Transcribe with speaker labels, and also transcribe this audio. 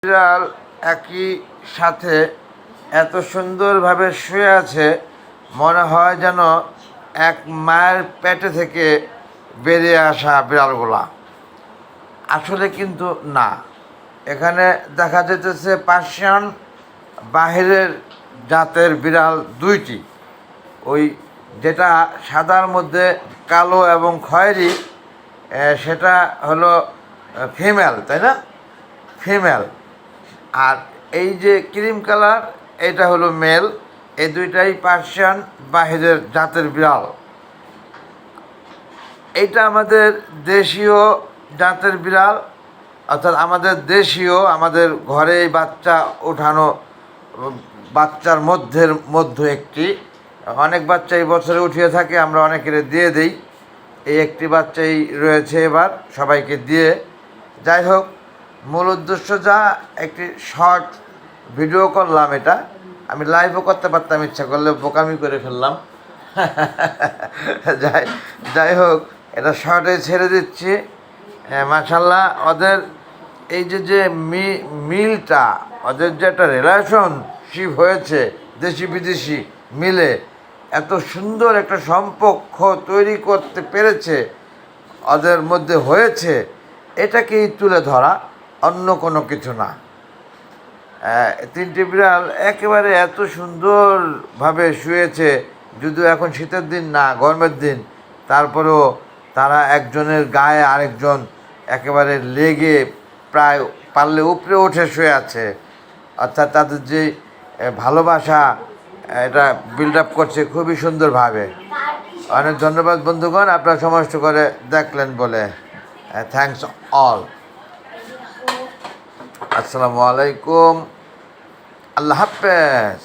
Speaker 1: বিড়াল একই সাথে এত সুন্দরভাবে শুয়ে আছে, মনে হয় যেন এক মায়ের পেটে থেকে বেরিয়ে আসা বিড়ালগুলা। আসলে কিন্তু না, এখানে দেখা যেতেছে পার্সিয়ান বাহিরের জাতের বিড়াল দুইটি। ওই যেটা সাদার মধ্যে কালো এবং খয়েরি, সেটা হলো ফিমেল, তাই না? ফিমেল। আর এই যে ক্রিম কালার, এটা হলো মেল। এই দুইটাই পার্সিয়ান বাহিরের জাতের বিড়াল। এইটা আমাদের দেশীয় জাতের বিড়াল, অর্থাৎ আমাদের দেশীয়, আমাদের ঘরেই বাচ্চা ওঠানো বাচ্চার মধ্যে একটি। অনেক বাচ্চা এই বছরে উঠিয়ে থাকে, আমরা অনেকের দিয়ে দিই। এই একটি বাচ্চাই রয়েছে এবার সবাইকে দিয়ে। যাই হোক, মূল উদ্দেশ্য যা, একটি শর্ট ভিডিও করলাম। এটা আমি লাইভও করতে পারতাম, ইচ্ছা করলে, বোকামি করে ফেললাম। যাই যাই হোক, এটা শর্টে ছেড়ে দিচ্ছি। মাশাল্লাহ, ওদের এই যে মিলটা, ওদের যে একটা রিলেশনশিপ হয়েছে দেশি বিদেশি মিলে, এত সুন্দর একটা সম্পর্ক তৈরি করতে পেরেছে, ওদের মধ্যে হয়েছে, এটাকেই তুলে ধরা, অন্য কোনো কিছু না। তিনটি বিড়াল একেবারে এত সুন্দরভাবে শুয়েছে, যদিও এখন শীতের দিন না, গরমের দিন, তারপরেও তারা একজনের গায়ে আরেকজন একেবারে লেগে প্রায় পারলে উপরে উঠে শুয়ে আছে। অর্থাৎ তাদের যে ভালোবাসা, এটা বিল্ড আপ করছে খুবই সুন্দরভাবে। অনেক ধন্যবাদ বন্ধুগণ, আপনারা সমস্ত করে দেখলেন বলে। Thanks all. আসসালামু আলাইকুম, আল্লাহ হাফেজ।